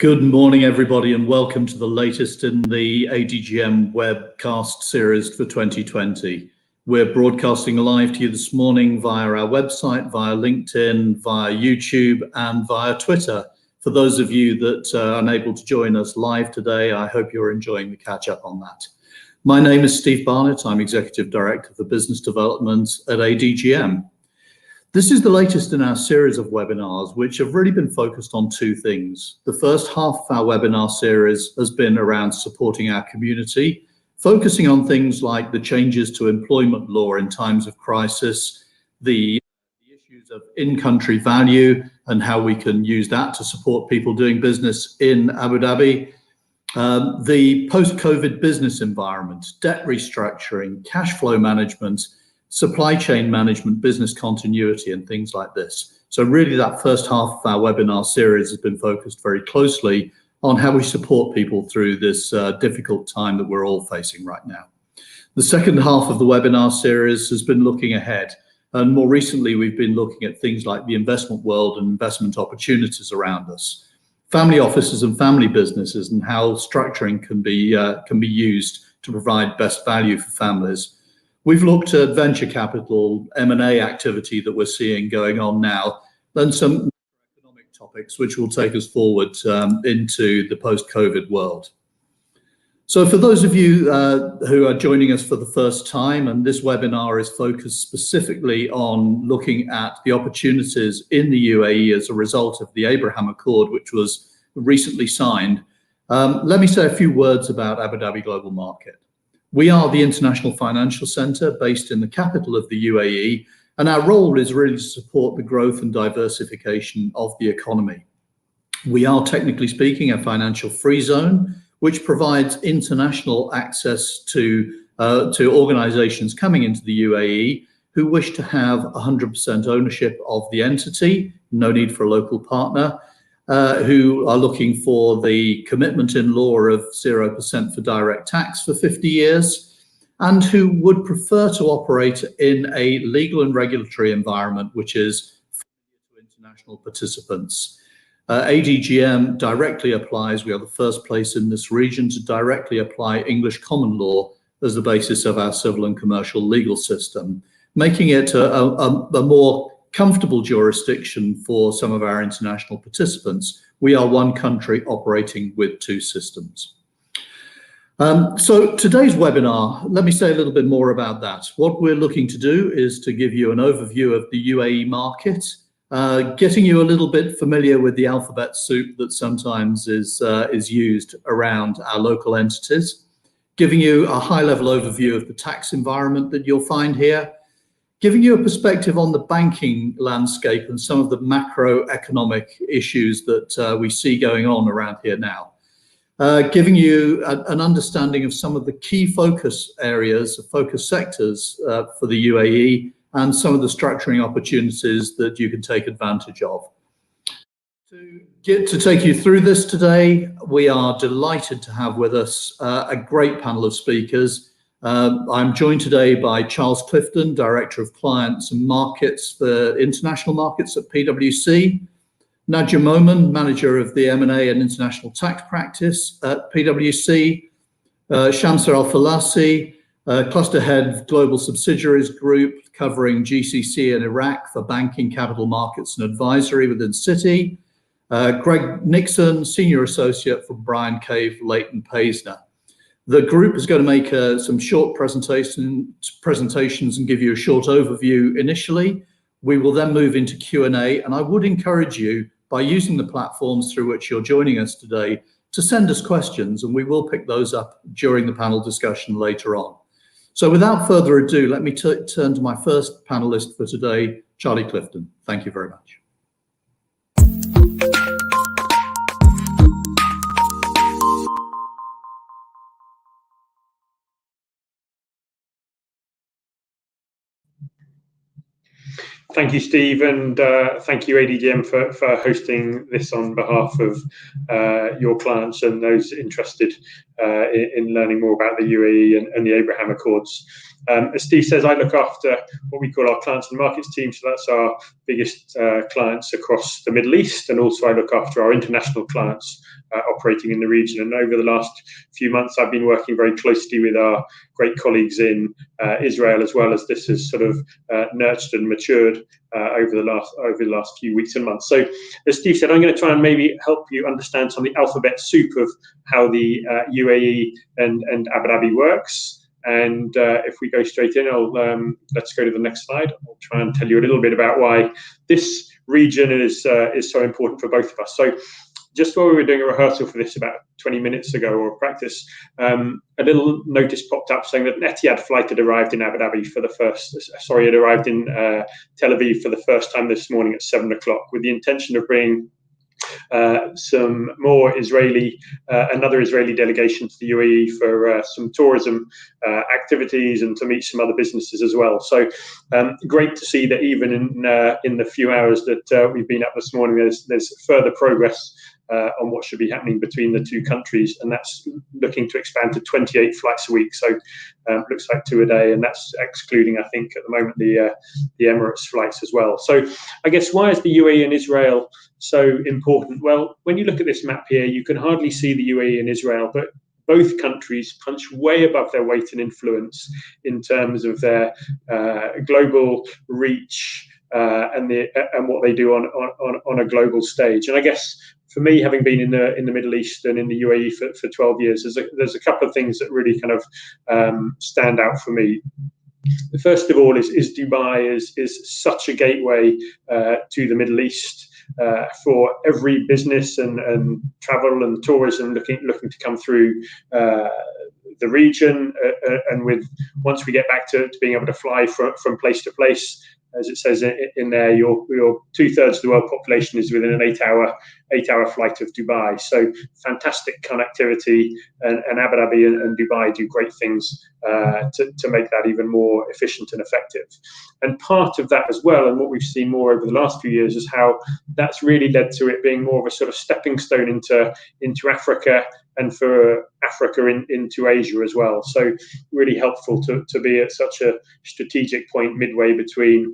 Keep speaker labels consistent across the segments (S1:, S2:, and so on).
S1: Good morning, everybody, and welcome to the latest in the ADGM webcast series for 2020. We're broadcasting live to you this morning via our website, via LinkedIn, via YouTube, and via Twitter. For those of you that are unable to join us live today, I hope you're enjoying the catch-up on that. My name is Steve Barnett. I'm Executive Director for Business Development at ADGM. This is the latest in our series of webinars, which have really been focused on two things. The first half of our webinar series has been around supporting our community, focusing on things like the changes to employment law in times of crisis, the issues of in-country value and how we can use that to support people doing business in Abu Dhabi, the post-COVID business environment, debt restructuring, cash flow management, supply chain management, business continuity, and things like this. So really that first half of our webinar series has been focused very closely on how we support people through this difficult time that we're all facing right now. The second half of the webinar series has been looking ahead. And more recently, we've been looking at things like the investment world and investment opportunities around us, family offices and family businesses, and how structuring can be used to provide best value for families. We've looked at venture capital, M&A activity that we're seeing going on now, and some economic topics which will take us forward into the post-COVID world. So for those of you who are joining us for the first time, and this webinar is focused specifically on looking at the opportunities in the UAE as a result of the Abraham Accord, which was recently signed, let me say a few words about Abu Dhabi Global Market. We are the international financial centre based in the capital of the UAE, and our role is really to support the growth and diversification of the economy. We are, technically speaking, a financial free zone, which provides international access to organisations coming into the UAE who wish to have 100% ownership of the entity, no need for a local partner, who are looking for the commitment in law of 0% for direct tax for 50 years, and who would prefer to operate in a legal and regulatory environment which is familiar to international participants. ADGM directly applies, we are the first place in this region to directly apply English common law as the basis of our civil and commercial legal system, making it a more comfortable jurisdiction for some of our international participants. We are one country operating with two systems. So today's webinar, let me say a little bit more about that. What we're looking to do is to give you an overview of the UAE market, getting you a little bit familiar with the alphabet soup that sometimes is used around our local entities, giving you a high-level overview of the tax environment that you'll find here, giving you a perspective on the banking landscape and some of the macroeconomic issues that we see going on around here now, giving you an understanding of some of the key focus areas, focus sectors for the UAE, and some of the structuring opportunities that you can take advantage of. To take you through this today, we are delighted to have with us a great panel of speakers. I'm joined today by Charles Clifton, Director of Clients and Markets for International Markets at PwC, Nadia Momin, Manager of the M&A and International Tax Practice at PwC, Shamsa Al-Falasi, Cluster Head of Global Subsidiaries Group covering GCC and Iraq for Banking, Capital Markets and Advisory within Citi, Greg Nixon, Senior Associate from Bryan, Leighton, Paisner. The group is going to make some short presentations and give you a short overview initially. We will then move into Q&A, and I would encourage you, by using the platforms through which you're joining us today, to send us questions, and we will pick those up during the panel discussion later on. So without further ado, let me turn to my first panelist for today, Charlie Clifton. Thank you very much.
S2: Thank you, Steve, and thank you, ADGM, for hosting this on behalf of your clients and those interested in learning more about the UAE and the Abraham Accords. As Steve says, I look after what we call our clients and markets team. So that's our biggest clients across the Middle East. And also I look after our international clients operating in the region. And over the last few months, I've been working very closely with our great colleagues in Israel, as well as this has sort of nurtured and matured over the last few weeks and months. So as Steve said, I'm going to try and maybe help you understand some of the alphabet soup of how the UAE and Abu Dhabi works. And if we go straight in, let's go to the next slide. I'll try and tell you a little bit about why this region is so important for both of us. So just while we were doing a rehearsal for this about 20 minutes ago, or practice, a little notice popped up saying that an Etihad flight had arrived in Abu Dhabi had arrived in Tel Aviv for the first time this morning at 7 o'clock, with the intention of bringing some more another Israeli delegation to the UAE for some tourism activities and to meet some other businesses as well. So great to see that even in the few hours that we've been up this morning, there's further progress on what should be happening between the two countries, and that's looking to expand to 28 flights a week. So looks like 2 a day, and that's excluding, I think, at the moment the Emirates flights as well. So I guess, why is the UAE and Israel so important? Well, when you look at this map here, you can hardly see the UAE and Israel, but both countries punch way above their weight and influence in terms of their global reach and what they do on a global stage. And I guess, for me, having been in the Middle East and in the UAE for 12 years, there's a couple of things that really kind of stand out for me. The first of all is Dubai is such a gateway to the Middle East for every business and travel and tourism looking to come through the region. And once we get back to being able to fly from place to place, as it says in there, your 2/3 of the world population is within an 8-hour flight of Dubai. So fantastic connectivity, and Abu Dhabi and Dubai do great things to make that even more efficient and effective. And part of that as well, and what we've seen more over the last few years, is how that's really led to it being more of a sort of stepping stone into Africa, and for Africa into Asia as well. So really helpful to be at such a strategic point midway between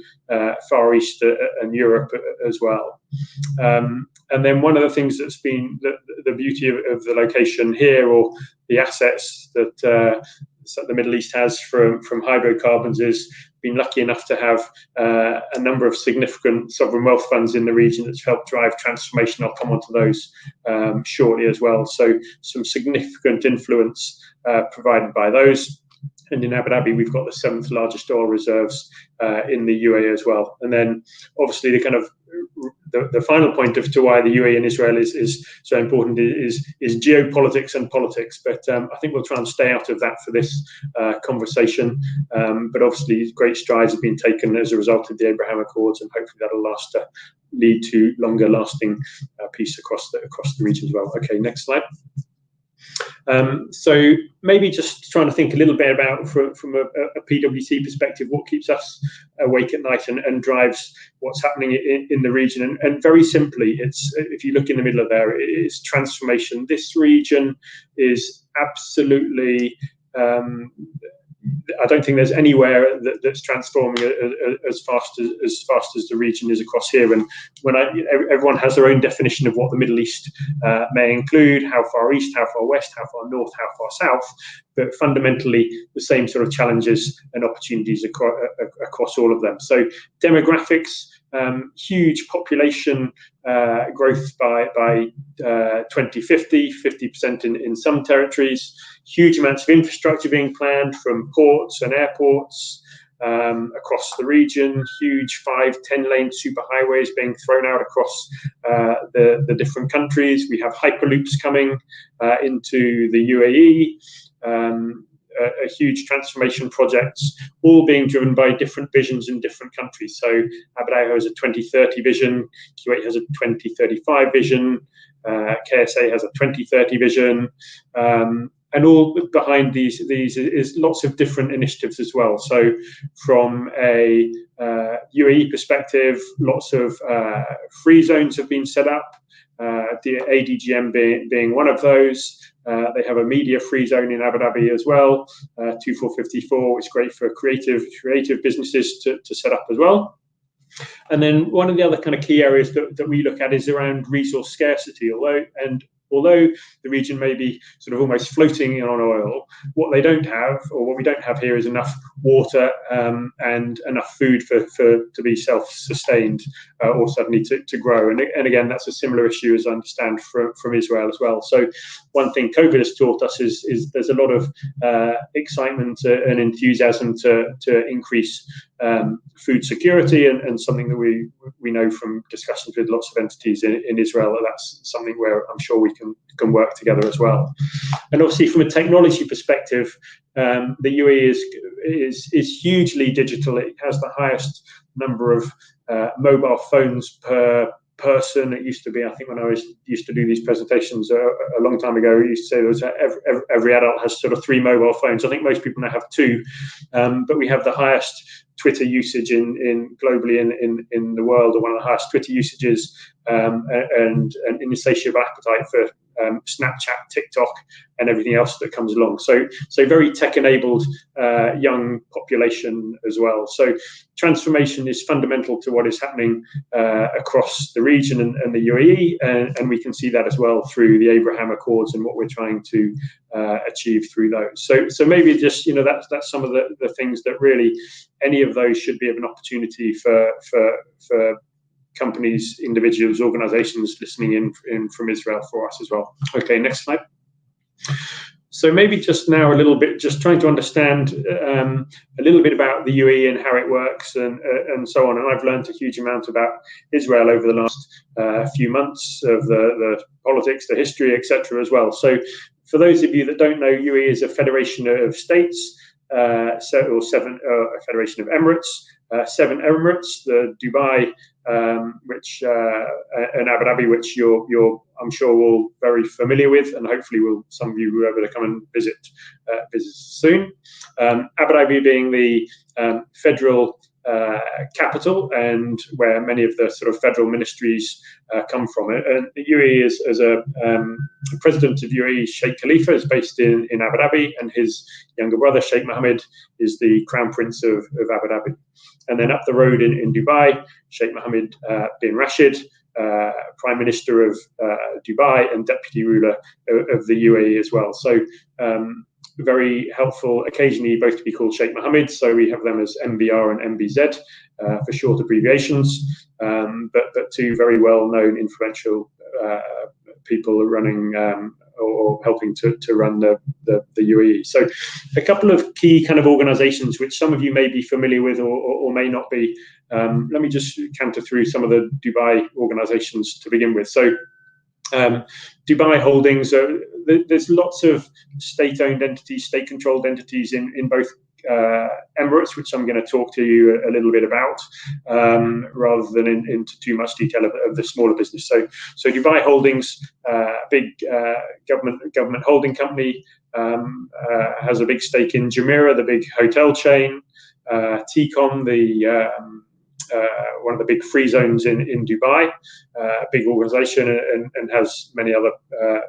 S2: Far East and Europe as well. And then one of the things that's been the beauty of the location here, or the assets that the Middle East has from hydrocarbons, is been lucky enough to have a number of significant sovereign wealth funds in the region that's helped drive transformation. I'll come on to those shortly as well. So some significant influence provided by those. And in Abu Dhabi, we've got the 7th largest oil reserves in the UAE as well. And then obviously the final point to why the UAE and Israel is so important is geopolitics and politics. But I think we'll try and stay out of that for this conversation. But obviously, great strides have been taken as a result of the Abraham Accords, and hopefully that'll lead to longer lasting peace across the region as well. Okay, next slide. So maybe just trying to think a little bit about, from a PwC perspective, what keeps us awake at night and drives what's happening in the region. And very simply, it's, if you look in the middle of there, it's transformation. This region is absolutely, I don't think there's anywhere that's transforming as fast as the region is across here. And everyone has their own definition of what the Middle East may include: how far east, how far west, how far north, how far south. But fundamentally, the same sort of challenges and opportunities across all of them. So demographics, huge population growth by 2050, 50% in some territories, huge amounts of infrastructure being planned from ports and airports across the region, huge 5-10 lane superhighways being thrown out across the different countries. We have hyperloops coming into the UAE. A huge transformation projects, all being driven by different visions in different countries. So Abu Dhabi has a 2030 vision, Kuwait has a 2035 vision, KSA has a 2030 vision. And all behind these is lots of different initiatives as well. So from a UAE perspective, lots of free zones have been set up, the ADGM being one of those. They have a media free zone in Abu Dhabi as well, 2454, which is great for creative businesses to set up as well. And then one of the other kind of key areas that we look at is around resource scarcity. Although the region may be sort of almost floating on oil, what they don't have, or what we don't have here, is enough water and enough food to be self-sustained or suddenly to grow. And again, that's a similar issue, as I understand, from Israel as well. So one thing COVID has taught us is there's a lot of excitement and enthusiasm to increase food security, and something that we know from discussions with lots of entities in Israel, that's something where I'm sure we can work together as well. And obviously, from a technology perspective, the UAE is hugely digital. It has the highest number of mobile phones per person. It used to be, I think, when I used to do these presentations a long time ago, it used to say there was every adult has sort of 3 mobile phones. I think most people now have 2, but we have the highest Twitter usage globally in the world, or one of the highest Twitter usages, and an insatiable appetite for Snapchat, TikTok, and everything else that comes along. So very tech-enabled young population as well. So transformation is fundamental to what is happening across the region and the UAE, and we can see that as well through the Abraham Accords and what we're trying to achieve through those. So maybe just, that's some of the things that really any of those should be of an opportunity for companies, individuals, organizations listening in from Israel for us as well. Okay, next slide. So maybe just now a little bit, just trying to understand a little bit about the UAE and how it works and so on. And I've learned a huge amount about Israel over the last few months, of the politics, the history, etc. as well. So for those of you that don't know, UAE is a federation of states, a federation of emirates, 7 emirates, the Dubai, which and Abu Dhabi, which you're I'm sure all very familiar with, and hopefully some of you will be able to come and visit soon. Abu Dhabi being the federal capital, and where many of the sort of federal ministries come from. And the UAE as a president of UAE, Sheikh Khalifa, is based in Abu Dhabi, and his younger brother Sheikh Mohammed is the crown prince of Abu Dhabi. And then up the road in Dubai, Sheikh Mohammed bin Rashid, Prime Minister of Dubai and Deputy Ruler of the UAE as well. So very helpful, occasionally both to be called Sheikh Mohammed, so we have them as MBR and MBZ for short abbreviations, but 2 very well-known, influential people running or helping to run the UAE. So a couple of key kind of organizations which some of you may be familiar with or may not be. Let me just canter through some of the Dubai organizations to begin with. So Dubai Holdings, there's lots of state-owned entities, state-controlled entities in both Emirates, which I'm going to talk to you a little bit about, rather than into too much detail of the smaller business. So Dubai Holdings, big government holding company, has a big stake in Jumeirah, the big hotel chain, Tcom, one of the big free zones in Dubai, big organization, and has many other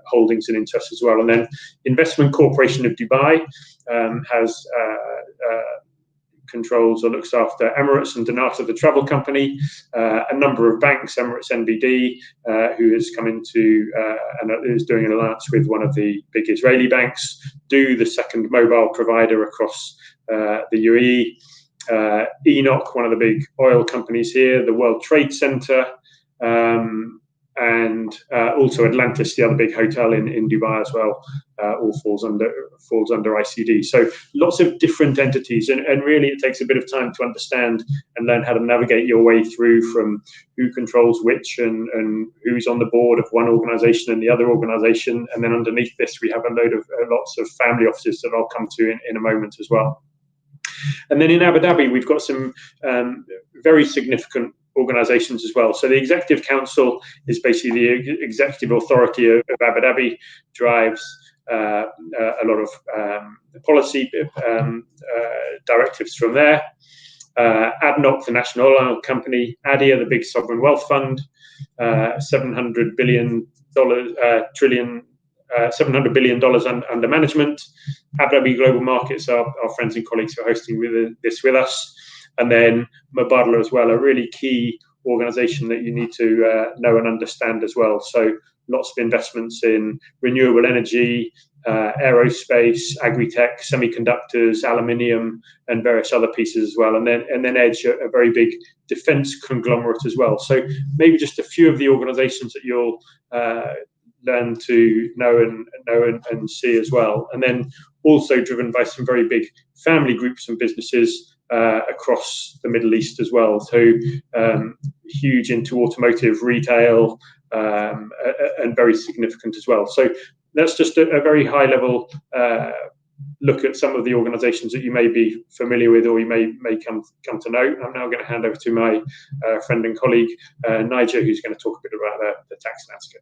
S2: holdings and interests as well. And then Investment Corporation of Dubai has controls or looks after Emirates and Donata, the travel company, a number of banks, Emirates NBD, who has come into and is doing an alliance with one of the big Israeli banks, the second mobile provider across the UAE, Enoch, one of the big oil companies here, the World Trade Center, and also Atlantis, the other big hotel in Dubai as well, all falls under ICD. So lots of different entities, and really it takes a bit of time to understand and learn how to navigate your way through from who controls which and who's on the board of one organization and the other organization. And then underneath this, we have lots of family offices that I'll come to in a moment as well. And then in Abu Dhabi, we've got some very significant organizations as well. So the Executive Council is basically the executive authority of Abu Dhabi, drives a lot of policy directives from there. ADNOC, the national oil company, ADIA, the big sovereign wealth fund, $700 billion under management. Abu Dhabi Global Markets, our friends and colleagues who are hosting this with us. And then Mubadala as well, a really key organization that you need to know and understand as well. So lots of investments in renewable energy, aerospace, agri-tech, semiconductors, aluminium, and various other pieces as well. And then Edge, a very big defense conglomerate as well. So maybe just a few of the organizations that you'll learn to know and see as well. And then also driven by some very big family groups and businesses across the Middle East as well. So huge into automotive, retail, and very significant as well. So that's just a very high level look at some of the organizations that you may be familiar with or you may come to know. I'm now going to hand over to my friend and colleague, Nigel, who's going to talk a bit about the tax landscape.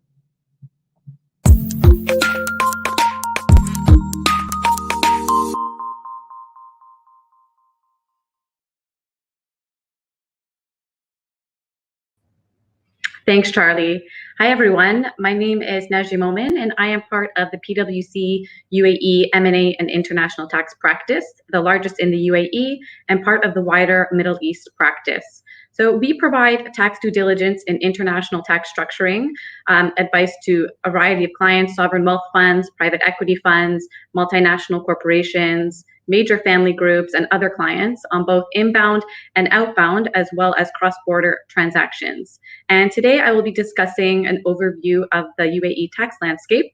S3: Thanks, Charlie. Hi, everyone. My name is Najee Momin, and I am part of the PwC UAE M&A and International Tax Practice, the largest in the UAE, and part of the wider Middle East practice. So we provide tax due diligence in international tax structuring, advice to a variety of clients, sovereign wealth funds, private equity funds, multinational corporations, major family groups, and other clients on both inbound and outbound, as well as cross-border transactions. And today I will be discussing an overview of the UAE tax landscape,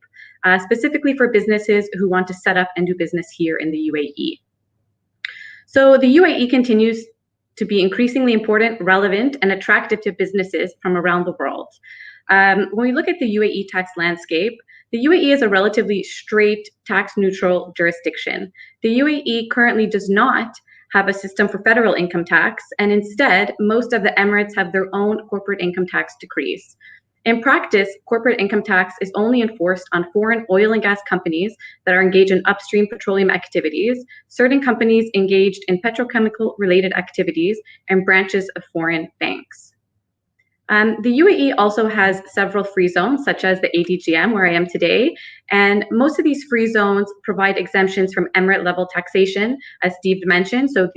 S3: specifically for businesses who want to set up and do business here in the UAE. So the UAE continues to be increasingly important, relevant, and attractive to businesses from around the world. When we look at the UAE tax landscape, the UAE is a relatively straight, tax-neutral jurisdiction. The UAE currently does not have a system for federal income tax, and instead, most of the Emirates have their own corporate income tax decrees. In practice, corporate income tax is only enforced on foreign oil and gas companies that are engaged in upstream petroleum activities, certain companies engaged in petrochemical-related activities, and branches of foreign banks. The UAE also has several free zones, such as the ADGM, where I am today, and most of these free zones provide exemptions from emirate-level taxation, as Steve mentioned. So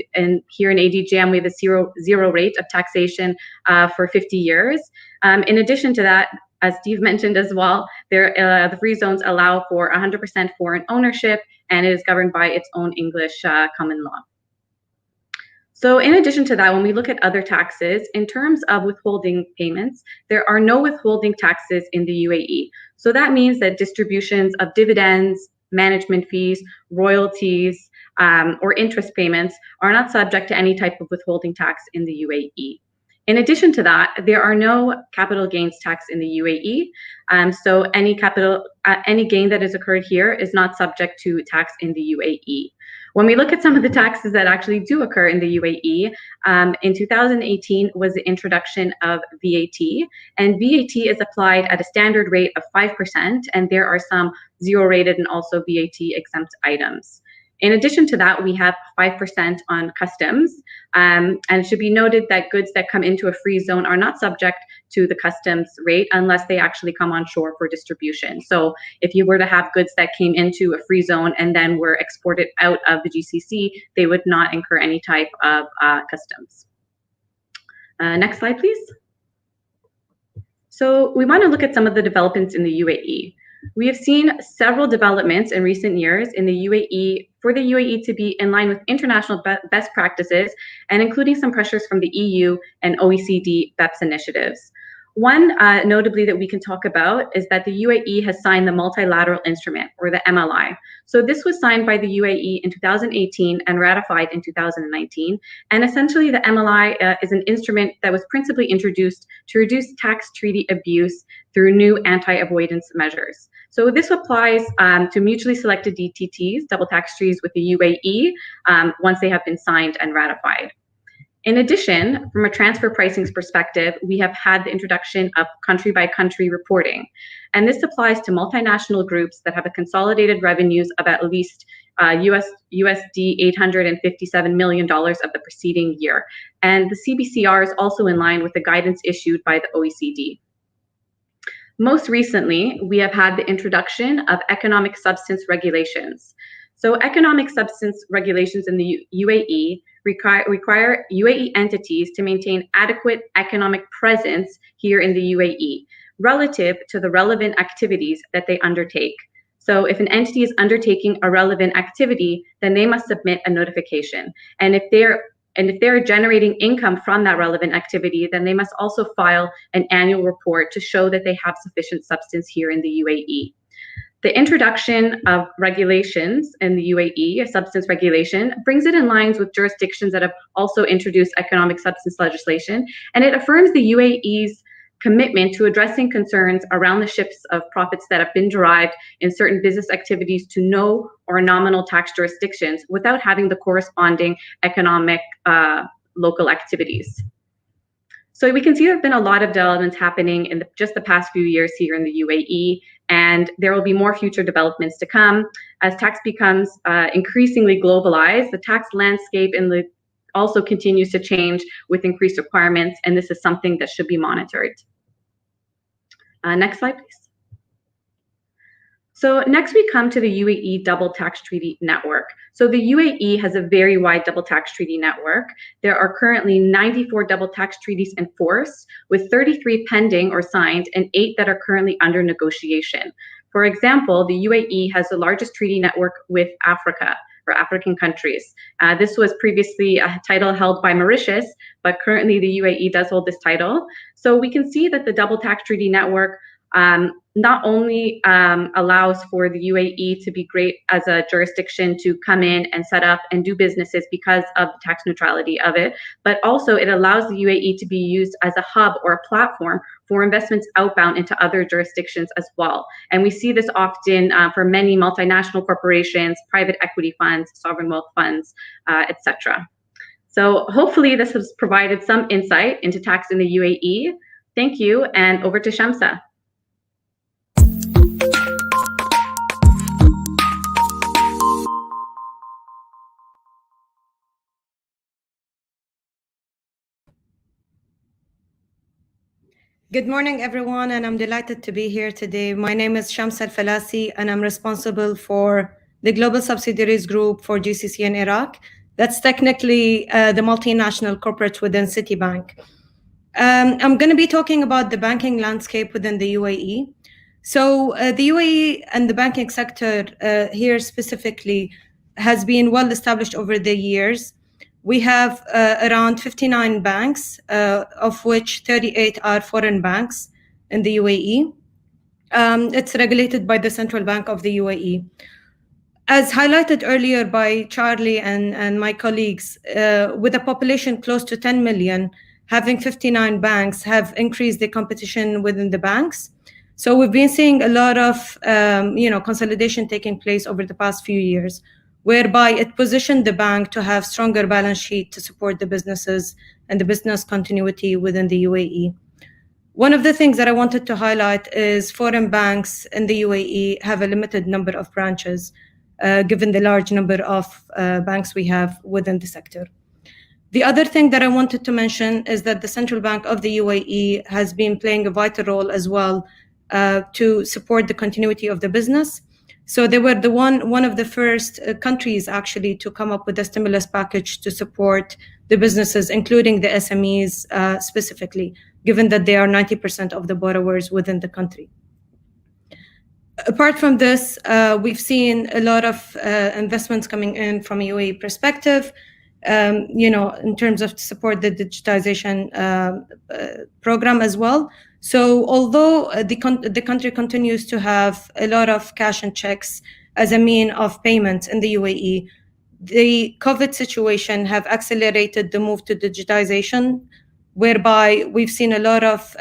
S3: here in ADGM, we have a zero rate of taxation for 50 years. In addition to that, as Steve mentioned as well, the free zones allow for 100% foreign ownership, and it is governed by its own English common law. So in addition to that, when we look at other taxes, in terms of withholding payments, there are no withholding taxes in the UAE. So that means that distributions of dividends, management fees, royalties, or interest payments are not subject to any type of withholding tax in the UAE. In addition to that, there are no capital gains tax in the UAE. So any gain that has occurred here is not subject to tax in the UAE. When we look at some of the taxes that actually do occur in the UAE, in 2018 was the introduction of VAT, and VAT is applied at a standard rate of 5%, and there are some zero-rated and also VAT-exempt items. In addition to that, we have 5% on customs, and it should be noted that goods that come into a free zone are not subject to the customs rate unless they actually come on shore for distribution. So if you were to have goods that came into a free zone and then were exported out of the GCC, they would not incur any type of customs. Next slide, please. So we want to look at some of the developments in the UAE. We have seen several developments in recent years in the UAE for the UAE to be in line with international best practices, and including some pressures from the EU and OECD BEPS initiatives. One notably that we can talk about is that the UAE has signed the Multilateral Instrument, or the MLI. So this was signed by the UAE in 2018 and ratified in 2019. And essentially the MLI is an instrument that was principally introduced to reduce tax treaty abuse through new anti-avoidance measures. So this applies to mutually selected DTTs, double tax treaties with the UAE, once they have been signed and ratified. In addition, from a transfer pricing perspective, we have had the introduction of country-by-country reporting. And this applies to multinational groups that have a consolidated revenues of at least USD $857 million of the preceding year. And the CBCR is also in line with the guidance issued by the OECD. Most recently, we have had the introduction of economic substance regulations. So economic substance regulations in the UAE require UAE entities to maintain adequate economic presence here in the UAE relative to the relevant activities that they undertake. So if an entity is undertaking a relevant activity, then they must submit a notification. And if they're generating income from that relevant activity, then they must also file an annual report to show that they have sufficient substance here in the UAE. The introduction of regulations in the UAE, a substance regulation, brings it in lines with jurisdictions that have also introduced economic substance legislation, and it affirms the UAE's commitment to addressing concerns around the shifts of profits that have been derived in certain business activities to no or nominal tax jurisdictions without having the corresponding economic local activities. So we can see there have been a lot of developments happening in just the past few years here in the UAE, and there will be more future developments to come. As tax becomes increasingly globalized, the tax landscape also continues to change with increased requirements, and this is something that should be monitored. Next slide, please. So next we come to the UAE Double Tax Treaty Network. So the UAE has a very wide double tax treaty network. There are currently 94 double tax treaties in force, with 33 pending or signed and 8 that are currently under negotiation. For example, the UAE has the largest treaty network with Africa, or African countries. This was previously a title held by Mauritius, but currently the UAE does hold this title. So we can see that the double tax treaty network not only allows for the UAE to be great as a jurisdiction to come in and set up and do businesses because of the tax neutrality of it, but also it allows the UAE to be used as a hub or a platform for investments outbound into other jurisdictions as well. And we see this often for many multinational corporations, private equity funds, sovereign wealth funds, etc. So hopefully this has provided some insight into tax in the UAE. Thank you, and over to Shamsa.
S4: Good morning, everyone, and I'm delighted to be here today. My name is Shams Al-Falasi, and I'm responsible for the Global Subsidiaries Group for GCC in Iraq. That's technically the multinational corporate within Citibank. I'm going to be talking about the banking landscape within the UAE. So the UAE and the banking sector here specifically has been well established over the years. We have around 59 banks, of which 38 are foreign banks in the UAE. It's regulated by the Central Bank of the UAE. As highlighted earlier by Charlie and my colleagues, with a population close to 10 million, having 59 banks have increased the competition within the banks. So we've been seeing a lot of consolidation taking place over the past few years, whereby it positioned the bank to have stronger balance sheet to support the businesses and the business continuity within the UAE. One of the things that I wanted to highlight is foreign banks in the UAE have a limited number of branches, given the large number of banks we have within the sector. The other thing that I wanted to mention is that the Central Bank of the UAE has been playing a vital role as well to support the continuity of the business. So they were one of the first countries actually to come up with a stimulus package to support the businesses, including the SMEs specifically, given that they are 90% of the borrowers within the country. Apart from this, we've seen a lot of investments coming in from a UAE perspective, in terms of support the digitization program as well. So although the country continues to have a lot of cash and checks as a mean of payment in the UAE, the COVID situation have accelerated the move to digitization, whereby we've seen a lot of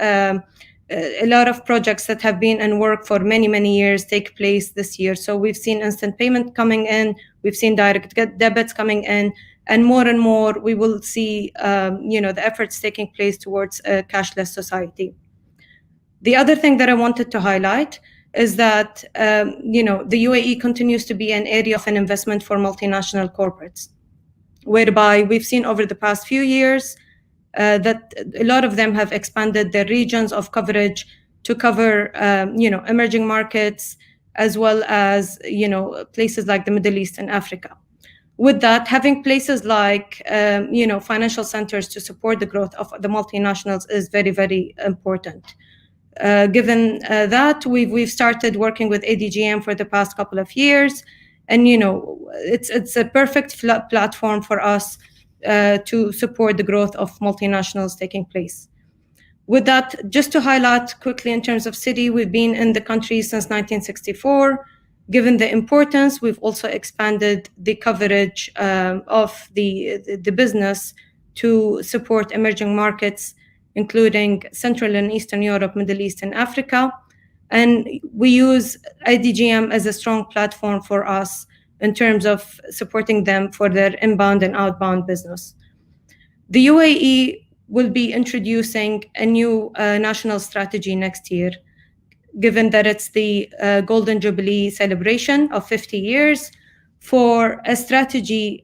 S4: projects that have been in work for many, many years take place this year. So we've seen instant payment coming in, we've seen direct debits coming in, and more we will see the efforts taking place towards a cashless society. The other thing that I wanted to highlight is that the UAE continues to be an area of an investment for multinational corporates, whereby we've seen over the past few years that a lot of them have expanded their regions of coverage to cover emerging markets, as well as places like the Middle East and Africa. With that, having places like financial centers to support the growth of the multinationals is very, very important. Given that, we've started working with ADGM for the past couple of years, and it's a perfect platform for us to support the growth of multinationals taking place. With that, just to highlight quickly in terms of Citi, we've been in the country since 1964. Given the importance, we've also expanded the coverage of the business to support emerging markets, including Central and Eastern Europe, Middle East, and Africa. And we use ADGM as a strong platform for us in terms of supporting them for their inbound and outbound business. The UAE will be introducing a new national strategy next year, given that it's the Golden Jubilee celebration of 50 years, for a strategy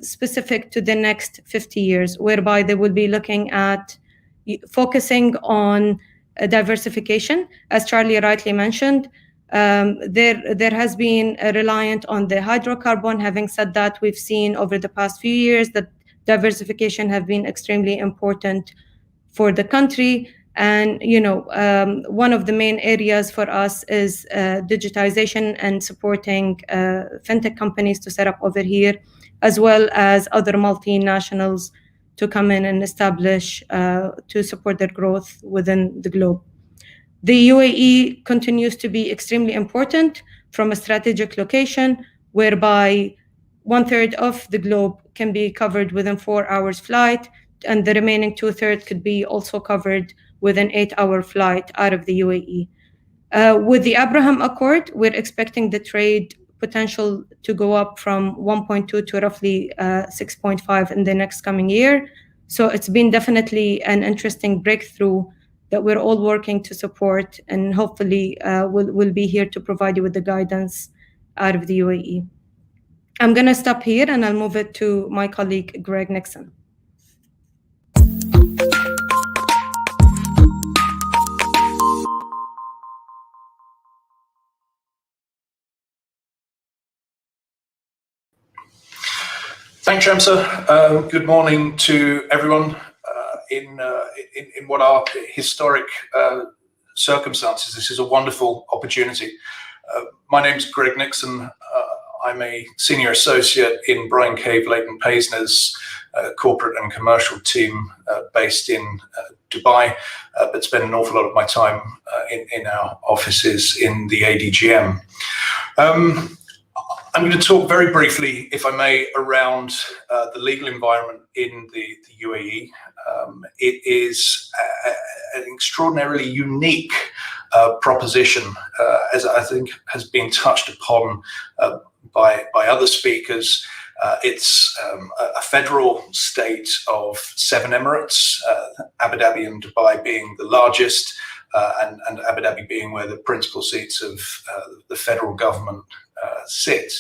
S4: specific to the next 50 years, whereby they will be looking at focusing on diversification. As Charlie rightly mentioned, there has been a reliance on the hydrocarbon. Having said that, we've seen over the past few years that diversification have been extremely important for the country. And one of the main areas for us is digitization and supporting fintech companies to set up over here, as well as other multinationals to come in and establish to support their growth within the globe. The UAE continues to be extremely important from a strategic location, whereby 1/3 of the globe can be covered within 4 hours flight, and the remaining 2/3 could be also covered with an 8-hour flight out of the UAE. With the Abraham Accord, we're expecting the trade potential to go up from 1.2 to roughly 6.5 in the next coming year. So it's been definitely an interesting breakthrough that we're all working to support, and hopefully we'll be here to provide you with the guidance out of the UAE. I'm going to stop here and I'll move it to my colleague, Greg Nixon.
S5: Thanks, Shamsa. Good morning to everyone in what are historic circumstances. This is a wonderful opportunity. My name is Greg Nixon. I'm a senior associate in Bryan, Leighton, Paisner's corporate and commercial team based in Dubai, but spend an awful lot of my time in our offices in the ADGM. I'm going to talk very briefly, if I may, around the legal environment in the UAE. It is an extraordinarily unique proposition, as I think has been touched upon by other speakers. It's a federal state of 7 emirates, Abu Dhabi and Dubai being the largest, and Abu Dhabi being where the principal seats of the federal government sit.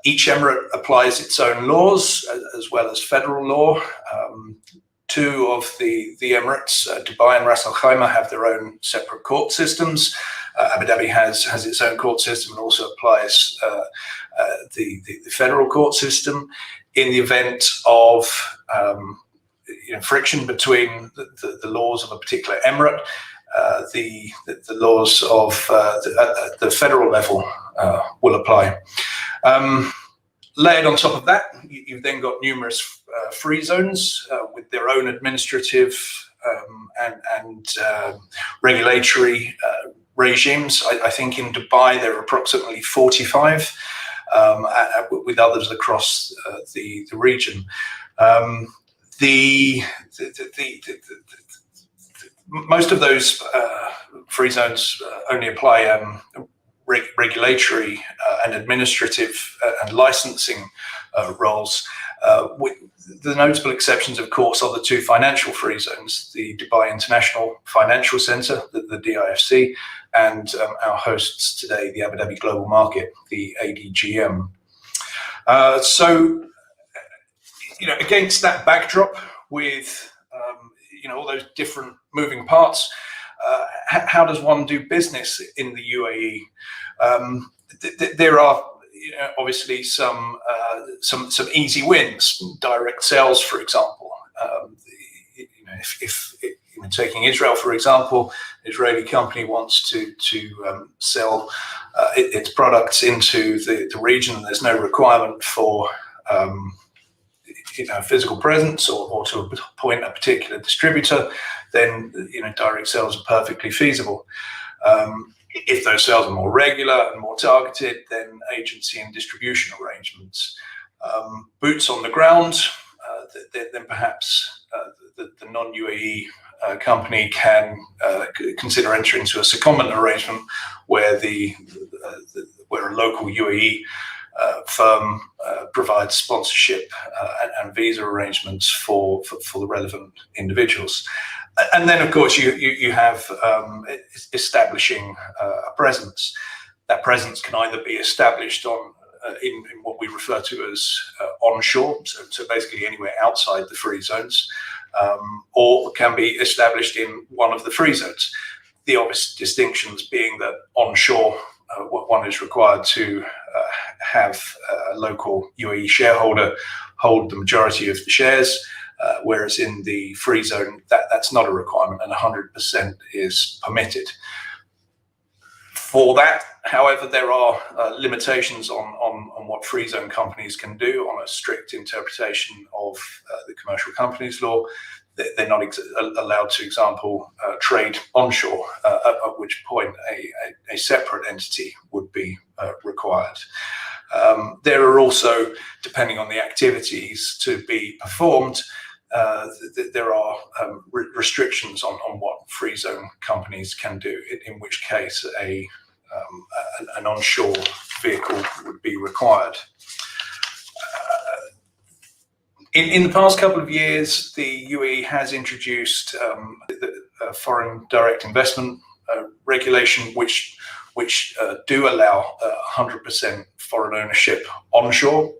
S5: Each emirate applies its own laws as well as federal law. 2 of the emirates, Dubai and Ras Al Khaimah, have their own separate court systems. Abu Dhabi has its own court system and also applies the federal court system. In the event of friction between the laws of a particular emirate, the laws of the federal level will apply. Layered on top of that, you've then got numerous free zones with their own administrative and regulatory regimes. I think in Dubai there are approximately 45, with others across the region. Most of those free zones only apply regulatory and administrative and licensing roles. With the notable exceptions, of course, are the two financial free zones, the Dubai International Financial Centre, the DIFC, and our hosts today, the Abu Dhabi Global Market, the ADGM. So, against that backdrop, with all those different moving parts, how does one do business in the UAE? There are obviously some easy wins, direct sales, for example. If taking Israel for example, an Israeli company wants to sell its products into the region, and there's no requirement for physical presence or to appoint a particular distributor, then direct sales are perfectly feasible. If those sales are more regular and more targeted, then agency and distribution arrangements. Boots on the ground, then perhaps the non-UAE company can consider entering into a secondment arrangement where where a local UAE firm provides sponsorship and visa arrangements for the relevant individuals. And then, of course, you have establishing a presence. That presence can either be established in what we refer to as onshore, so basically anywhere outside the free zones, or can be established in one of the free zones. The obvious distinctions being that onshore, one is required to have a local UAE shareholder hold the majority of the shares, whereas in the free zone, that's not a requirement, and 100% is permitted. For that, however, there are limitations on what free zone companies can do on a strict interpretation of the commercial companies law. They're not allowed to, example, trade onshore, at which point a separate entity would be required. There are also, depending on the activities to be performed, there are restrictions on what free zone companies can do, in which case an onshore vehicle would be required. In the past couple of years, the UAE has introduced the foreign direct investment regulation, which do allow 100% foreign ownership onshore.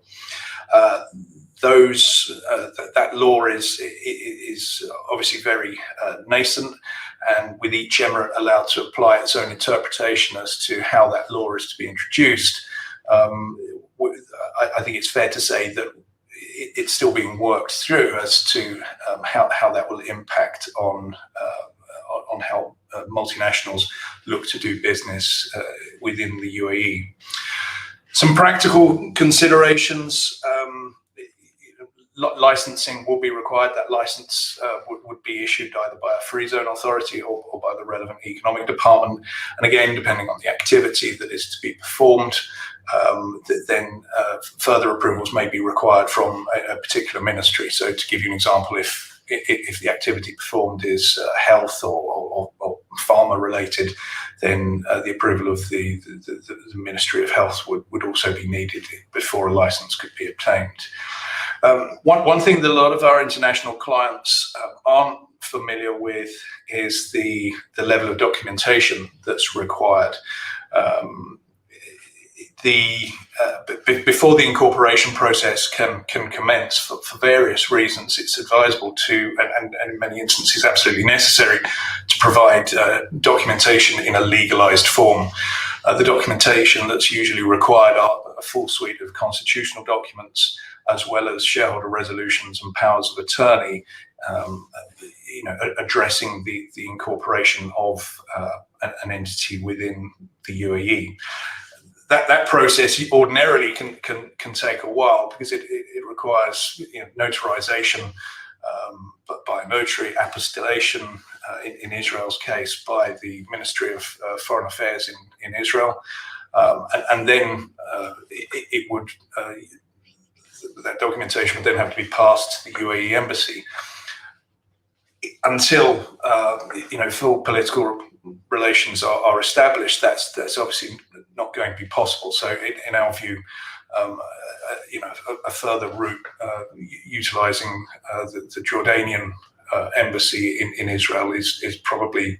S5: That law is obviously very nascent, and with each emirate allowed to apply its own interpretation as to how that law is to be introduced. I think it's fair to say that it's still being worked through as to how that will impact on how multinationals look to do business within the UAE. Some practical considerations. Licensing will be required. That license would be issued either by a free zone authority or by the relevant economic department. And again, depending on the activity that is to be performed, then further approvals may be required from a particular ministry. So to give you an example, if the activity performed is health or pharma related, then the approval of the Ministry of Health would also be needed before a license could be obtained. One thing that a lot of our international clients aren't familiar with is the level of documentation that's required. Before the incorporation process can commence, for various reasons, it's advisable to, and in many instances absolutely necessary, to provide documentation in a legalized form. The documentation that's usually required are a full suite of constitutional documents, as well as shareholder resolutions and powers of attorney, addressing the incorporation of an entity within the UAE. That process ordinarily can take a while because it requires notarization by a notary, apostillation in Israel's case by the Ministry of Foreign Affairs in Israel, and then that documentation would then have to be passed to the UAE embassy. Until full political relations are established, that's obviously not going to be possible. So in our view, a further route utilizing the Jordanian embassy in Israel is probably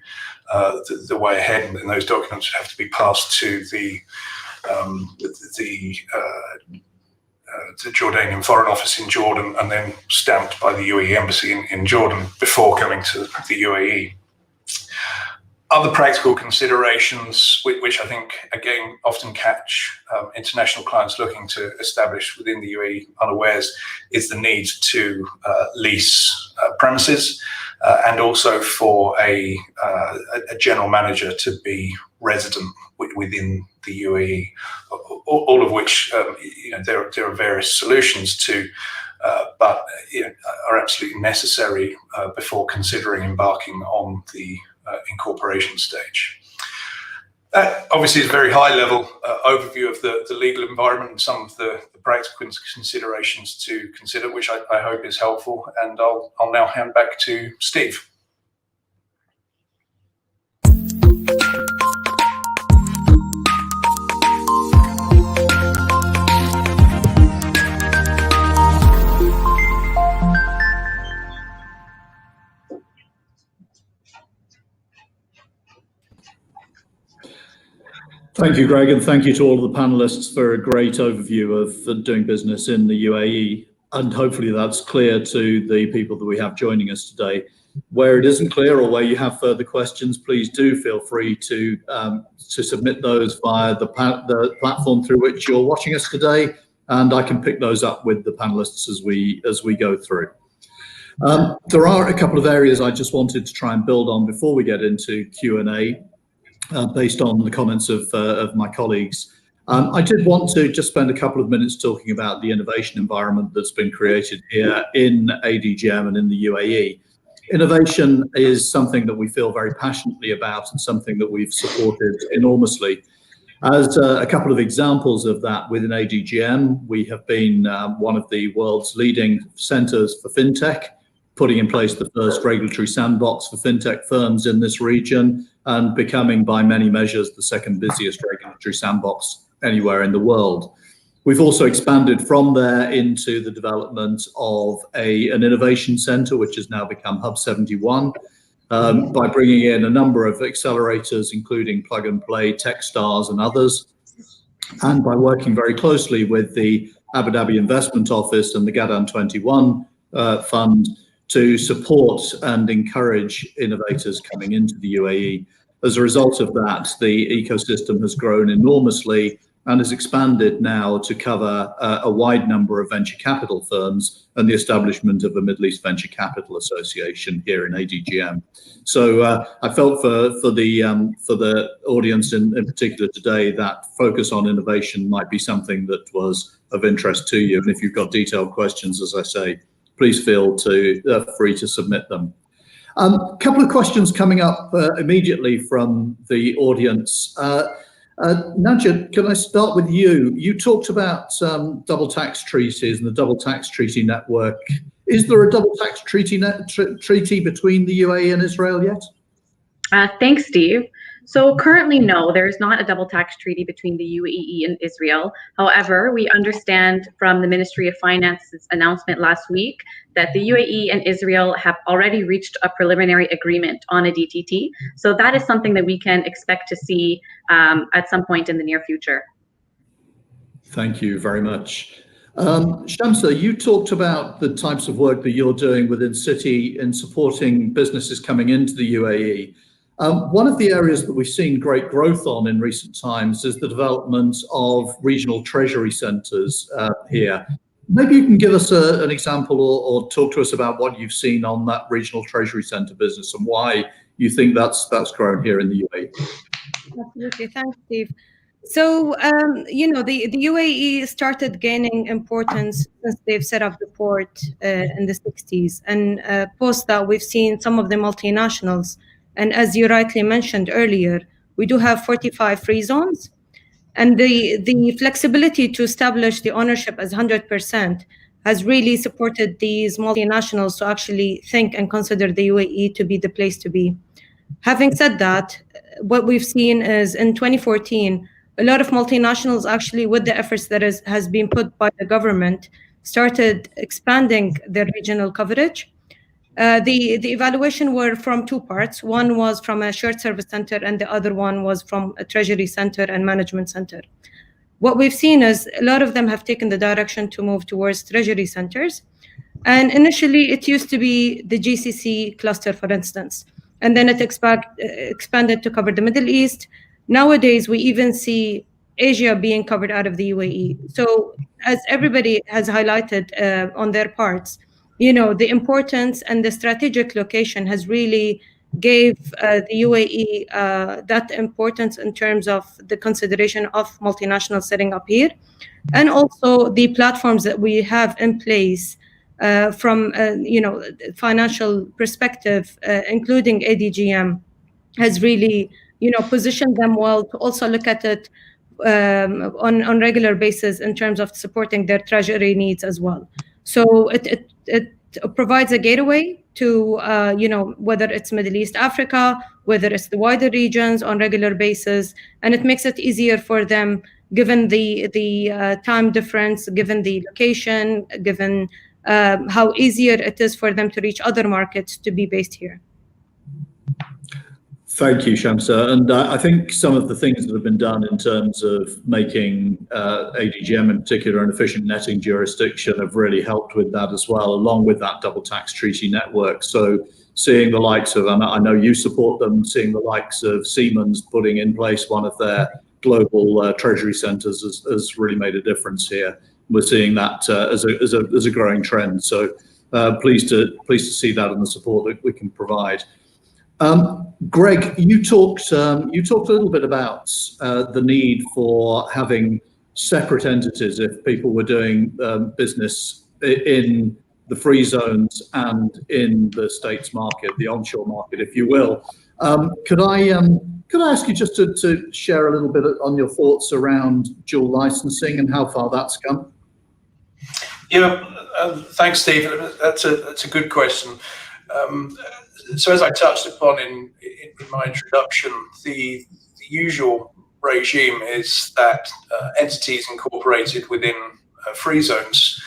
S5: the way ahead, and those documents would have to be passed to the Jordanian Foreign Office in Jordan and then stamped by the UAE embassy in Jordan before coming to the UAE. Other practical considerations, which I think, again, often catch international clients looking to establish within the UAE unawares, is the need to lease premises and also for a general manager to be resident within the UAE, all of which there are various solutions to, but are absolutely necessary before considering embarking on the incorporation stage. That obviously is a very high level overview of the legal environment and some of the practical considerations to consider, which I hope is helpful. And I'll now hand back to Steve.
S1: Thank you, Greg, and thank you to all of the panelists for a great overview of doing business in the UAE. And hopefully that's clear to the people that we have joining us today. Where it isn't clear or where you have further questions, please do feel free to submit those via the platform through which you're watching us today, and I can pick those up with the panelists as we go through. There are a couple of areas I just wanted to try and build on before we get into Q&A. Based on the comments of my colleagues. I did want to just spend a couple of minutes talking about the innovation environment that's been created here in ADGM and in the UAE. Innovation is something that we feel very passionately about and something that we've supported enormously. As a couple of examples of that within ADGM, we have been one of the world's leading centres for fintech, putting in place the first regulatory sandbox for fintech firms in this region, and becoming, by many measures, the second busiest regulatory sandbox anywhere in the world. We've also expanded from there into the development of an innovation centre, which has now become Hub 71, by bringing in a number of accelerators, including Plug and Play, Techstars and others, and by working very closely with the Abu Dhabi Investment Office and the Gadan 21 Fund to support and encourage innovators coming into the UAE. As a result of that, the ecosystem has grown enormously and has expanded now to cover a wide number of venture capital firms and the establishment of a Middle East Venture Capital Association here in ADGM. So I felt for the audience in particular today that focus on innovation might be something that was of interest to you. And if you've got detailed questions, as I say, please feel free to submit them. A couple of questions coming up immediately from the audience. Najat, can I start with you? You talked about double tax treaties and the double tax treaty network. Is there a double tax treaty between the UAE and Israel yet?
S3: Thanks, Steve. So currently, no, there is not a double tax treaty between the UAE and Israel. However, we understand from the Ministry of Finance's announcement last week that the UAE and Israel have already reached a preliminary agreement on a DTT. So that is something that we can expect to see at some point in the near future.
S1: Thank you very much. Shamsa, you talked about the types of work that you're doing within Citi in supporting businesses coming into the UAE. One of the areas that we've seen great growth on in recent times is the development of regional treasury centres here. Maybe you can give us an example or talk to us about what you've seen on that regional treasury centre business and why you think that's grown here in the UAE.
S4: Absolutely, thanks, Steve. So, the UAE started gaining importance since they've set up the port in the 60s. And post that, we've seen some of the multinationals. And as you rightly mentioned earlier, we do have 45 free zones. And the flexibility to establish the ownership as 100% has really supported these multinationals to actually think and consider the UAE to be the place to be. Having said that, what we've seen is in 2014, a lot of multinationals actually, with the efforts that has been put by the government, started expanding their regional coverage. The evaluation were from two parts. One was from a shared service center, and the other one was from a treasury center and management center. What we've seen is a lot of them have taken the direction to move towards treasury centers. And initially, it used to be the GCC cluster, for instance, and then it expanded to cover the Middle East. Nowadays, we even see Asia being covered out of the UAE. So as everybody has highlighted on their parts, the importance and the strategic location has really gave the UAE that importance in terms of the consideration of multinationals setting up here. And also the platforms that we have in place from financial perspective, including ADGM, has really positioned them well to also look at it on regular basis in terms of supporting their treasury needs as well. So it provides a gateway to whether it's Middle East, Africa, whether it's the wider regions on regular basis, and it makes it easier for them given the time difference, given the location, given how easier it is for them to reach other markets to be based here.
S1: Thank you, Shamsa. And I think some of the things that have been done in terms of making ADGM in particular an efficient netting jurisdiction have really helped with that as well, along with that double tax treaty network. So seeing the likes of, and I know you support them, seeing the likes of Siemens putting in place one of their global treasury centers has really made a difference here. We're seeing that as a growing trend. So pleased to see that and the support that we can provide. Greg, you talked a little bit about the need for having separate entities if people were doing business in the free zones and in the States market, the onshore market, if you will. Could I ask you just to share a little bit on your thoughts around dual licensing and how far that's come?
S5: Yeah, thanks, Steve. That's a good question. So as I touched upon in my introduction, the usual regime is that entities incorporated within free zones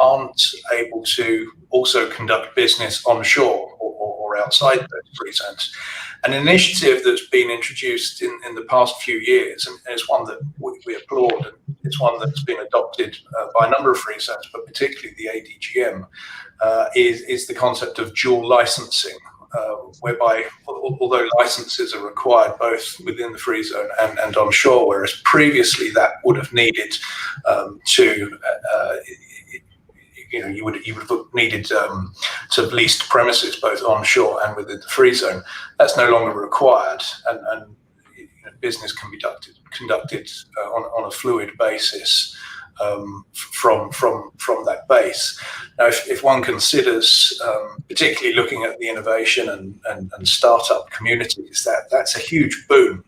S5: aren't able to also conduct business onshore or outside those free zones. An initiative that's been introduced in the past few years, and it's one that we applaud, and it's one that's been adopted by a number of free zones, but particularly the ADGM, is the concept of dual licensing, whereby although licenses are required both within the free zone and onshore, whereas previously that would have needed you would have needed to have leased premises both onshore and within the free zone. That's no longer required, and business can be conducted on a fluid basis from that base. Now, if one considers, particularly looking at the innovation and startup communities, that's a huge boon.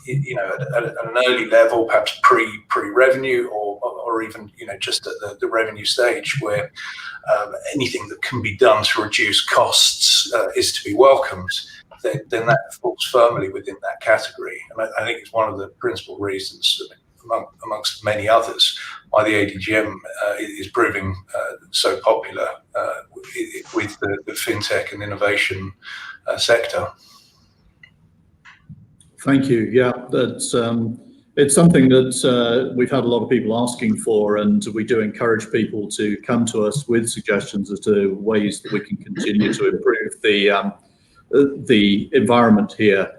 S5: At an early level, perhaps pre-revenue, or even just at the revenue stage, where anything that can be done to reduce costs is to be welcomed, then that falls firmly within that category. And I think it's one of the principal reasons, amongst many others, why the ADGM is proving so popular with the fintech and innovation sector.
S1: Thank you. Yeah, that's it's something that we've had a lot of people asking for, and we do encourage people to come to us with suggestions as to ways that we can continue to improve the environment here.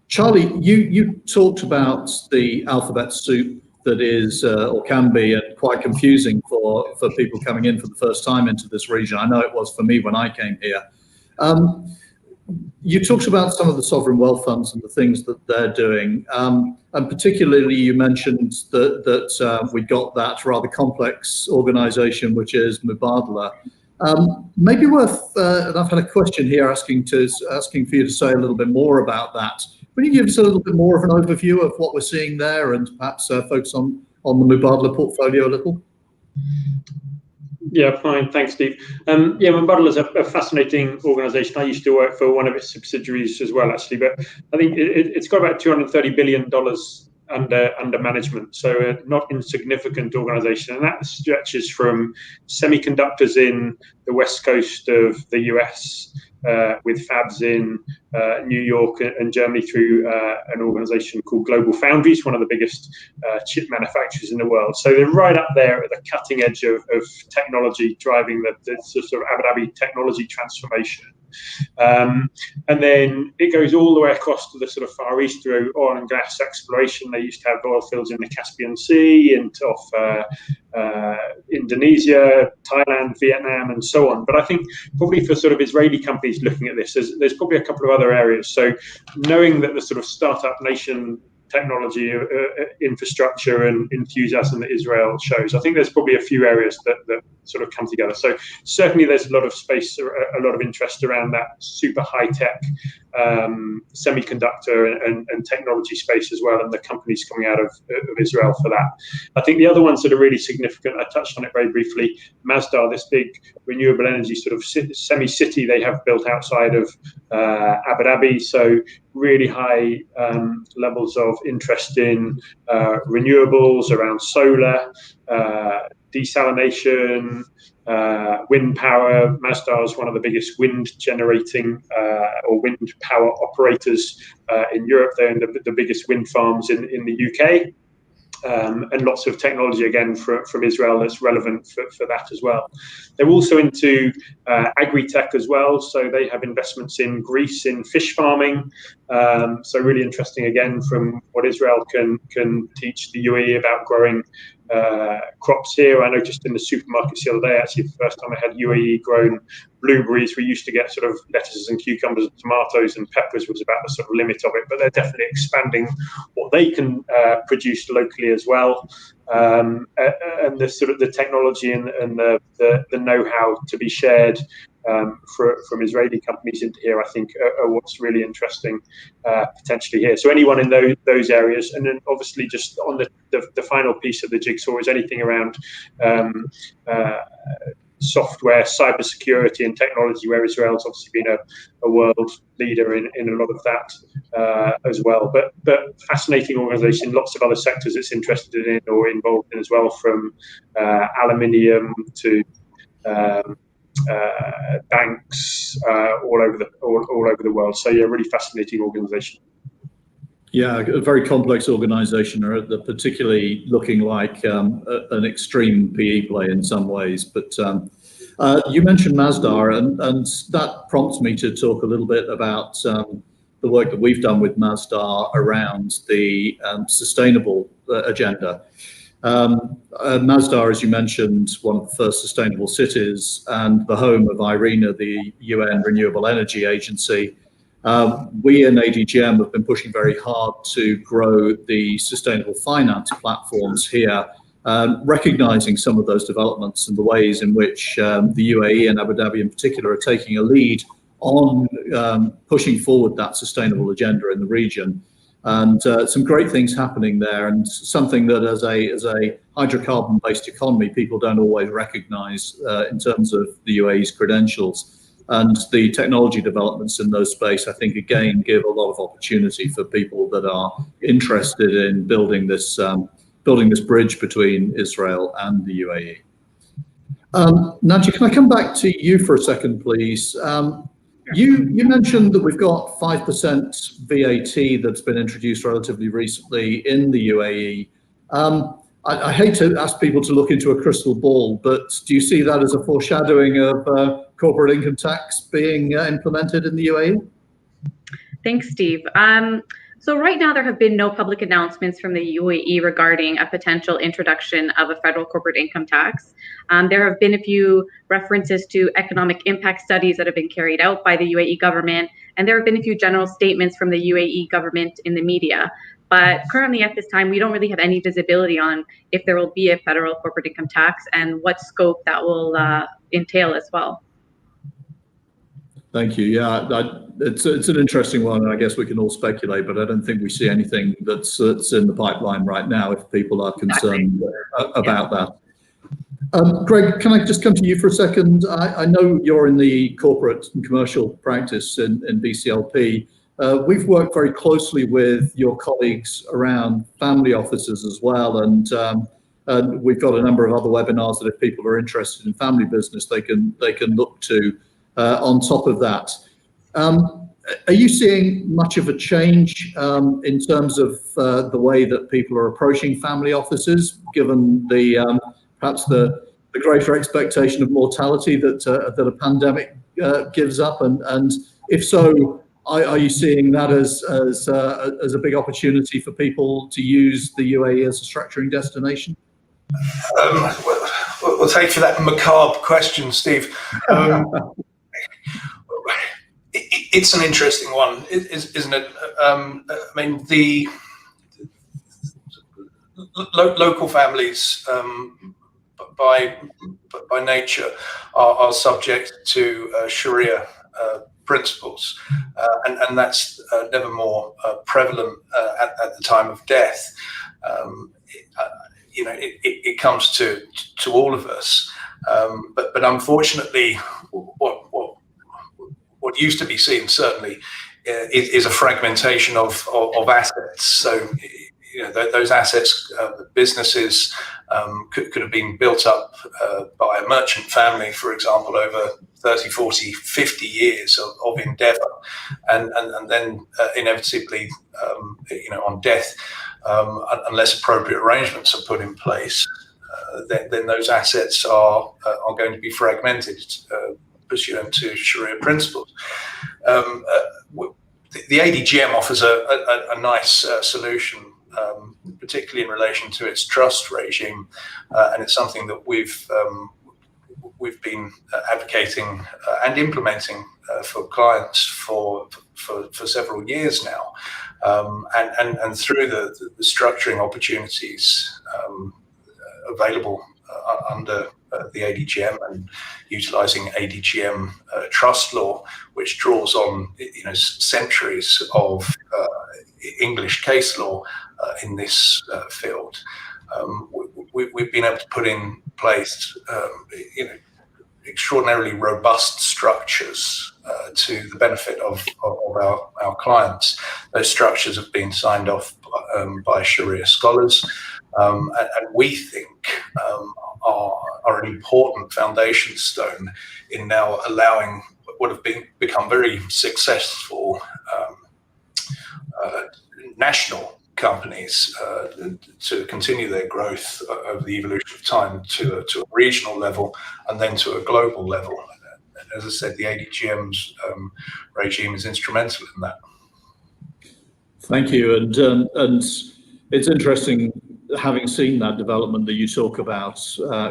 S1: Charlie, you talked about the alphabet soup that is or can be quite confusing for people coming in for the first time into this region. I know it was for me when I came here. You talked about some of the sovereign wealth funds and the things that they're doing, and particularly you mentioned that we got that rather complex organisation, which is Mubadala. Maybe worth, and I've had a question here asking for you to say a little bit more about that. Can you give us a little bit more of an overview of what we're seeing there, and perhaps focus on the Mubadala portfolio a little?
S2: Yeah, fine. Thanks, Steve. Yeah, Mubadala is a fascinating organisation. I used to work for one of its subsidiaries as well, actually. But I think it's got about $230 billion under management, so a not insignificant organisation, and that stretches from semiconductors in the west coast of the US, with fabs in New York and Germany, through an organisation called Global Foundries, one of the biggest chip manufacturers in the world. So they're right up there at the cutting edge of technology, driving the sort of Abu Dhabi technology transformation. And then it goes all the way across to the sort of Far East through oil and gas exploration. They used to have oil fields in the Caspian Sea, off Indonesia, Thailand, Vietnam, and so on. But I think probably for sort of Israeli companies looking at this, there's probably a couple of other areas. So knowing that the sort of startup nation technology, infrastructure and enthusiasm that Israel shows, I think there's probably a few areas that sort of come together. So certainly there's a lot of space, a lot of interest around that super high-tech semiconductor and technology space as well, and the companies coming out of Israel for that. I think the other ones that are really significant, I touched on it very briefly, Masdar, this big renewable energy sort of semi-city they have built outside of Abu Dhabi, so really high levels of interest in renewables around solar, desalination, wind power. Masdar is one of the biggest wind generating or wind power operators in Europe. They're in the biggest wind farms in the UK. And lots of technology again from Israel that's relevant for that as well. They're also into agri-tech as well, so they have investments in Greece in fish farming. So really interesting again from what Israel can teach the UAE about growing crops here. I noticed in the supermarkets the other day, actually the first time I had UAE grown blueberries. We used to get sort of lettuces and cucumbers and tomatoes, and peppers was about the sort of limit of it, but they're definitely expanding what they can produce locally as well. And the sort of the technology and the know-how to be shared from Israeli companies into here, I think, are what's really interesting potentially here. So anyone in those areas, and then obviously just on the final piece of the jigsaw is anything around software, cybersecurity and technology, where Israel's obviously been a world leader in a lot of that as well. But fascinating organisation, lots of other sectors it's interested in or involved in as well, from aluminium to banks all over the world. So yeah, really fascinating organisation.
S1: Yeah, a very complex organisation, particularly looking like an extreme PE play in some ways. But you mentioned Masdar, and that prompts me to talk a little bit about the work that we've done with Masdar around the sustainable agenda. Masdar, as you mentioned, one of the first sustainable cities and the home of IRENA, the UN Renewable Energy Agency. We in ADGM have been pushing very hard to grow the sustainable finance platforms here, recognizing some of those developments and the ways in which the UAE and Abu Dhabi in particular are taking a lead on pushing forward that sustainable agenda in the region. And some great things happening there, and something that as a hydrocarbon-based economy, people don't always recognize in terms of the UAE's credentials. And the technology developments in those space, I think, again, give a lot of opportunity for people that are interested in building this bridge between Israel and the UAE. Naji, can I come back to you for a second, please? You mentioned that we've got 5% VAT that's been introduced relatively recently in the UAE. I hate to ask people to look into a crystal ball, but do you see that as a foreshadowing of corporate income tax being implemented in the UAE?
S3: Thanks, Steve. So right now there have been no public announcements from the UAE regarding a potential introduction of a federal corporate income tax. There have been a few references to economic impact studies that have been carried out by the UAE government, and there have been a few general statements from the UAE government in the media. But currently at this time, we don't really have any visibility on if there will be a federal corporate income tax and what scope that will entail as well.
S1: Thank you. Yeah, it's an interesting one, and I guess we can all speculate, but I don't think we see anything that's in the pipeline right now if people are concerned about that. Greg, can I just come to you for a second? I know you're in the corporate and commercial practice in BCLP. We've worked very closely with your colleagues around family offices as well, and we've got a number of other webinars that if people are interested in family business, they can look to on top of that. Are you seeing much of a change in terms of the way that people are approaching family offices, given the perhaps the greater expectation of mortality that a pandemic gives up, and if so, are you seeing that as a big opportunity for people to use the UAE as a structuring destination?
S5: We'll take for that macabre question, Steve. It's an interesting one, isn't it? I mean, the local families, by nature, are subject to Sharia principles, and that's never more prevalent at the time of death. It comes to all of us, but unfortunately, what used to be seen certainly is a fragmentation of assets. So those assets, businesses could have been built up by a merchant family, for example, over 30, 40, 50 years of endeavor, and then inevitably, on death, unless appropriate arrangements are put in place, then those assets are going to be fragmented pursuant to Sharia principles. The ADGM offers a nice solution, particularly in relation to its trust regime, and it's something that we've been advocating and implementing for clients for several years now, and through the structuring opportunities available under the ADGM and utilising ADGM trust law, which draws on centuries of English case law in this field. We've been able to put in place extraordinarily robust structures to the benefit of our clients. Those structures have been signed off by Sharia scholars, and we think are an important foundation stone in now allowing what have become very successful national companies to continue their growth over the evolution of time to a regional level and then to a global level. As I said, the ADGM's regime is instrumental in that.
S1: Thank you, and it's interesting having seen that development that you talk about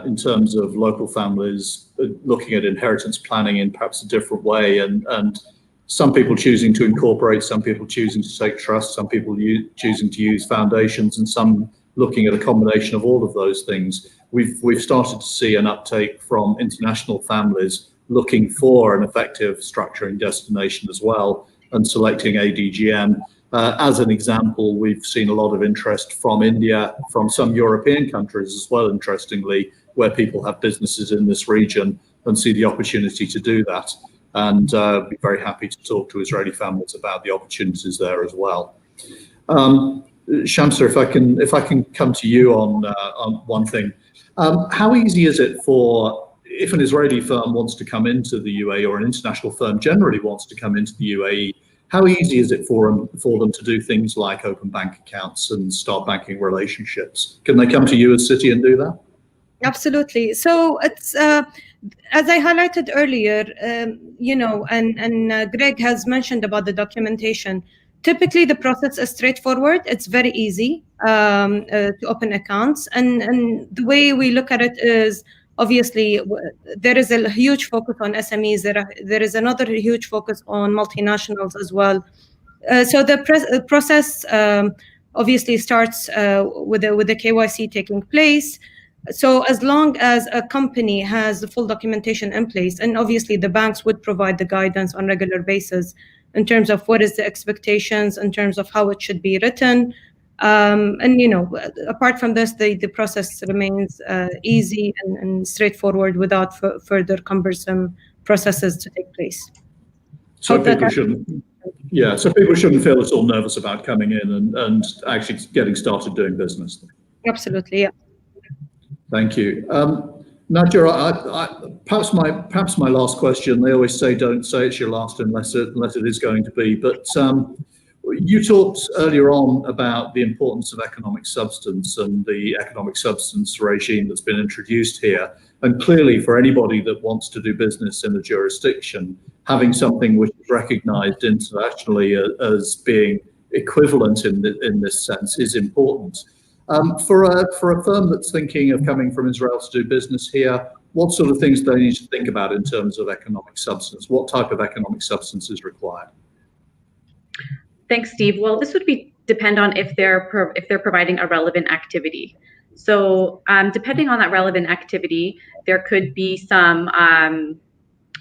S1: in terms of local families looking at inheritance planning in perhaps a different way, and some people choosing to incorporate, some people choosing to take trust, some people choosing to use foundations, and some looking at a combination of all of those things. We've started to see an uptake from international families looking for an effective structuring destination as well, and selecting ADGM. As an example, we've seen a lot of interest from India, from some European countries as well, interestingly, where people have businesses in this region and see the opportunity to do that. And be very happy to talk to Israeli families about the opportunities there as well. Shamsa, if I can come to you on one thing, how easy is it if an Israeli firm wants to come into the UAE, or an international firm generally wants to come into the UAE, how easy is it for them to do things like open bank accounts and start banking relationships? Can they come to you as Citi and do that?
S4: Absolutely. So it's as I highlighted earlier, and Greg has mentioned about the documentation. Typically, the process is straightforward. It's very easy to open accounts, and the way we look at it is, obviously, there is a huge focus on SMEs. There is another huge focus on multinationals as well. So the process obviously starts with the KYC taking place. So as long as a company has the full documentation in place, and obviously the banks would provide the guidance on a regular basis in terms of what is the expectations, in terms of how it should be written. And apart from this, the process remains easy and straightforward without further cumbersome processes to take place.
S1: So people shouldn't feel at all nervous about coming in and actually getting started doing business.
S4: Absolutely, yeah.
S1: Thank you. Nadia, perhaps my last question. They always say don't say it's your last unless it is going to be. But you talked earlier on about the importance of economic substance and the economic substance regime that's been introduced here. And clearly, for anybody that wants to do business in a jurisdiction, having something which is recognised internationally as being equivalent in this sense is important. For a firm that's thinking of coming from Israel to do business here, what sort of things do they need to think about in terms of economic substance? What type of economic substance is required?
S3: Thanks, Steve. Well, this would depend on if they're providing a relevant activity. So depending on that relevant activity, there could be some.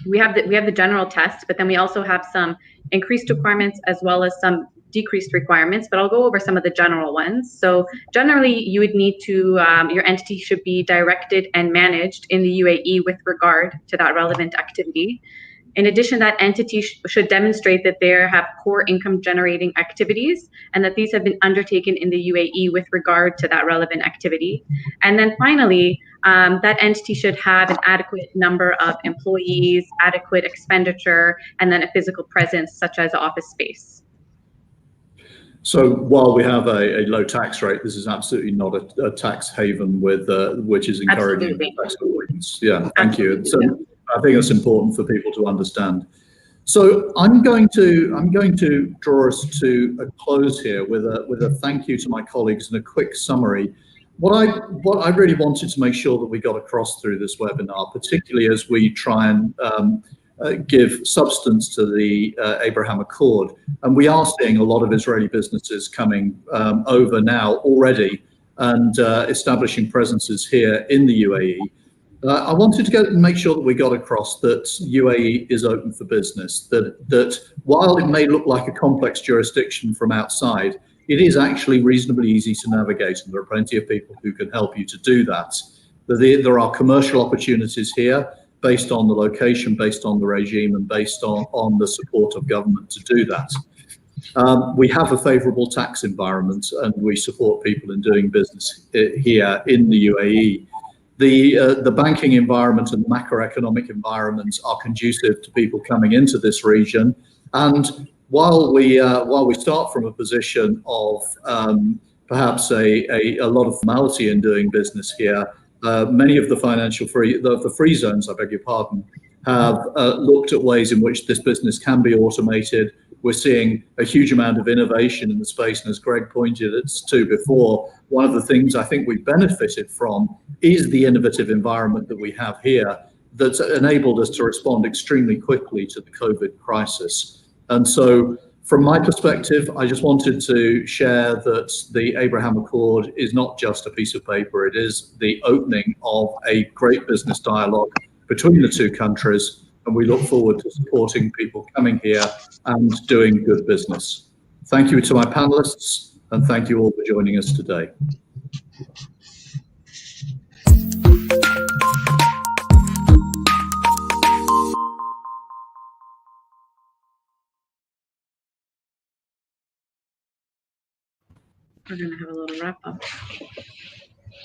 S3: We have the general test, but then we also have some increased requirements as well as some decreased requirements, but I'll go over some of the general ones. So generally, you would need to, your entity should be directed and managed in the UAE with regard to that relevant activity. In addition, that entity should demonstrate that they have core income generating activities and that these have been undertaken in the UAE with regard to that relevant activity. And then finally, that entity should have an adequate number of employees, adequate expenditure, and then a physical presence such as office space.
S1: So while we have a low tax rate, this is absolutely not a tax haven which is encouraging tax avoidance. Yeah, thank you. So I think it's important for people to understand. So I'm going to draw us to a close here with a thank you to my colleagues and a quick summary. What I really wanted to make sure that we got across through this webinar, particularly as we try and give substance to the Abraham Accord, and we are seeing a lot of Israeli businesses coming over now already and establishing presences here in the UAE. I wanted to make sure that we got across that UAE is open for business, that while it may look like a complex jurisdiction from outside, it is actually reasonably easy to navigate, and there are plenty of people who can help you to do that. There are commercial opportunities here based on the location, based on the regime, and based on the support of government to do that. We have a favourable tax environment, and we support people in doing business here in the UAE. The banking environment and the macroeconomic environments are conducive to people coming into this region. And while we start from a position of perhaps a lot of formality in doing business here, many of the free zones, I beg your pardon, have looked at ways in which this business can be automated. We're seeing a huge amount of innovation in the space, and as Greg pointed to before, one of the things I think we've benefited from is the innovative environment that we have here that's enabled us to respond extremely quickly to the COVID crisis. And so from my perspective, I just wanted to share that the Abraham Accord is not just a piece of paper, it is the opening of a great business dialogue between the two countries, and we look forward to supporting people coming here and doing good business. Thank you to my panelists, and thank you all for joining us today.
S3: We're going to have a little wrap up.